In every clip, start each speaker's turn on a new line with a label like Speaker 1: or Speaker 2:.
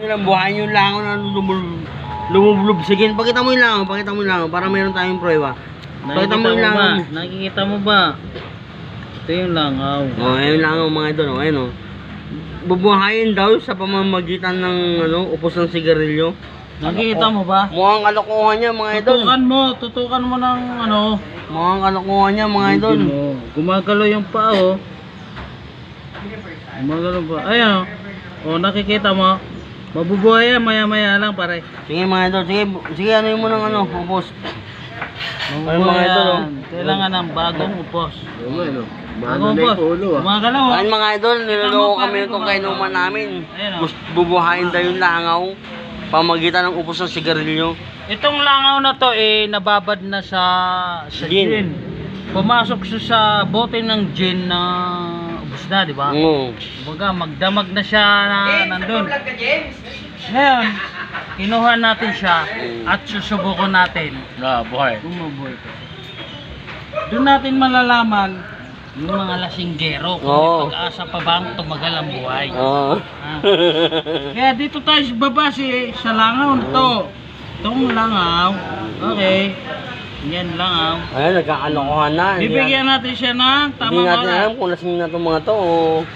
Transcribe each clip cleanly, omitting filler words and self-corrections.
Speaker 1: Ilang buhayin yung langaw na lumublob. Sige, pakita mo yung langaw, para mayroon tayong prueba. Pakita mo yung langaw.
Speaker 2: Nakikita mo ba? Ito yung langaw.
Speaker 1: Oh, ayun yung langaw mga idol. Oh, ayun oh. Bubuhayin daw sa pamamagitan ng upos ng sigarilyo.
Speaker 2: Nakikita mo ba?
Speaker 1: Mukhang kalokohan niya mga idol.
Speaker 2: Tutukan mo ng
Speaker 1: Mukhang kalokohan niya mga idol.
Speaker 2: Gumagalaw yung paa oh. Gumagalaw pa. Ayan oh. Oh, nakikita mo? Mabubuhay yan maya-maya lang pare.
Speaker 1: Sige mga idol, sige ano yung mo ng upos. Ayun mga idol oh.
Speaker 2: Kailangan ng bagong upos.
Speaker 1: Bagong
Speaker 2: upos. Gumagalaw oh.
Speaker 1: Ayun mga idol, niloloko kami nitong kainuman namin. Bubuhayin daw yung langaw pamagitan ng upos ng sigarilyo.
Speaker 2: Itong langaw na to nababad na sa gin. Pumasok siya sa bote ng gin na ubos na, di ba?
Speaker 1: Oo.
Speaker 2: Kumbaga magdamag na siya na nandun. Ngayon, kinuha natin siya at susubukan natin.
Speaker 1: Buhay.
Speaker 2: Bumabuhay ko. Doon natin malalaman yung mga lasinggero kung may pag-asa pa bang tumagal ang buhay.
Speaker 1: Oo.
Speaker 2: Kaya dito tayo babase sa langaw na to. Itong langaw. Okay. Yan langaw.
Speaker 1: Ayun, nagkakalokohan na.
Speaker 2: Bibigyan natin siya ng tamang
Speaker 1: Hindi natin
Speaker 2: oras.
Speaker 1: alam kung lasing na itong mga to o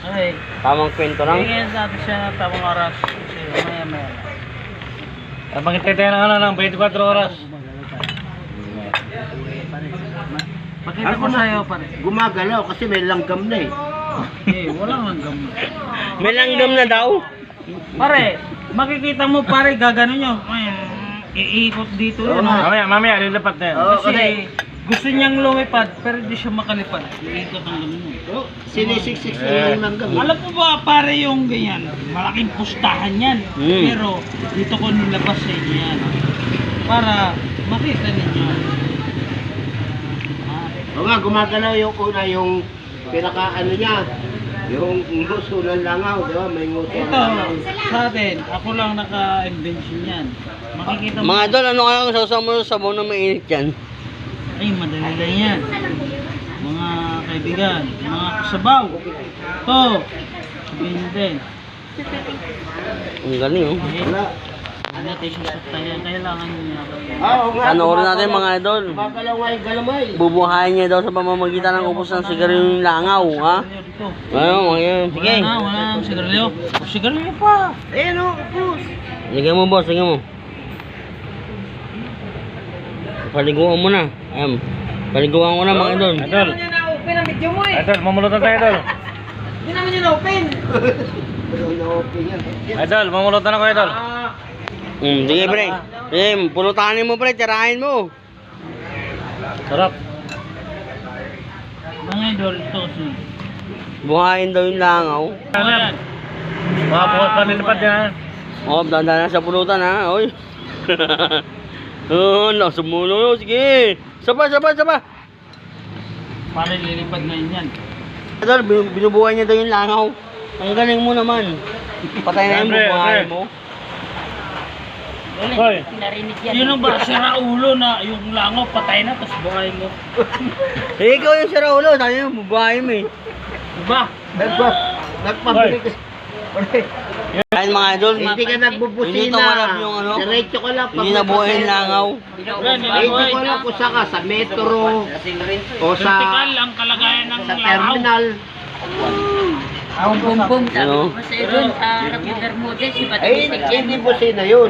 Speaker 2: Okay.
Speaker 1: tamang kwento lang.
Speaker 2: Bibigyan natin siya ng tamang oras. Kasi maya-maya.
Speaker 3: Pagkitay na ng 24 oras.
Speaker 2: Pakita ko sa'yo pare.
Speaker 3: Gumagalaw kasi may langgam na eh.
Speaker 2: Walang langgam.
Speaker 1: May langgam na daw.
Speaker 2: Pare, makikita mo pare gagano nyo. Iikot dito yun.
Speaker 3: Mamaya, lilipat na yan.
Speaker 2: Kasi gusto niyang lumipad pero di siya makalipad. Iikot ang ganun.
Speaker 3: Sinisiksik yung langgam.
Speaker 2: Alam mo ba pare yung ganyan, malaking pustahan yan. Pero dito ko nilabas sa inyo yan. Para makita ninyo.
Speaker 3: O nga, gumagalaw yung una, yung pinaka niya. Yung nguso ng langaw, di ba? May nguso ng
Speaker 2: Ito,
Speaker 3: langaw.
Speaker 2: sa atin, ako lang naka-invention yan. Makikita mo.
Speaker 1: Mga idol, ano kaya kung sausaw mo sa sabaw na mainit yan?
Speaker 2: Ay, madali lang yan. Mga kaibigan, mga kasabaw. Ito, sabihin natin.
Speaker 1: Ang galing oh.
Speaker 3: Wala.
Speaker 2: Ano natin siya sa tayo, kailangan niya.
Speaker 3: Oo nga.
Speaker 1: Panoorin natin mga idol.
Speaker 3: Gumagalaw nga yung galamay.
Speaker 1: Bubuhayin niya daw sa pamamagitan ng upos ng sigarilyo yung langaw, ha? Ayun. Sige.
Speaker 2: Wala na, sigarilyo. Sigarilyo pa.
Speaker 3: Ayan o, upos.
Speaker 1: Sige mo boss, sige mo. Paliguan mo na. Ayun. Paliguan ko na mga idol.
Speaker 3: Idol. Idol, mamulutan tayo, idol.
Speaker 2: Hindi naman yun open.
Speaker 3: Idol, mamulutan ako, idol.
Speaker 1: Sige pre. Sige, pulutanin mo pre, tirahin mo.
Speaker 3: Sarap.
Speaker 2: Mga idol, ito kasi.
Speaker 1: Buhayin daw yung langaw.
Speaker 2: Ano yan?
Speaker 3: Mga bukas pa nilipad yan.
Speaker 1: Oh, dandan na sa pulutan ha. Oy. Nasa mulo. Sige. Saba.
Speaker 2: Para lilipad ngayon yan.
Speaker 1: Idol, binubuhay niya daw yung langaw. Ang galing mo naman. Patay na yung bubuhayin mo.
Speaker 3: Hoy.
Speaker 2: Yun ba, sira ulo na yung langaw patay na, tapos buhay mo.
Speaker 1: Ikaw yung saraulo. Sabi mo, bubuhayin mo eh.
Speaker 2: Diba?
Speaker 3: Nagpabili kasi.
Speaker 1: Ayun mga idol.
Speaker 3: Hindi ka
Speaker 1: Hindi
Speaker 3: nagbubusina.
Speaker 1: tumarap yung
Speaker 3: Diretso ko lang.
Speaker 1: Hindi nabuhay yung langaw.
Speaker 3: Hindi ko lang kung saan ka. Sa metro. O sa
Speaker 2: Vertical ang kalagayan ng langaw.
Speaker 3: terminal.
Speaker 4: Ang bumbong, sabi
Speaker 1: Ano?
Speaker 4: ko sa doon sa harap ng Bermudez, iba't
Speaker 3: Ay, hindi busina yun.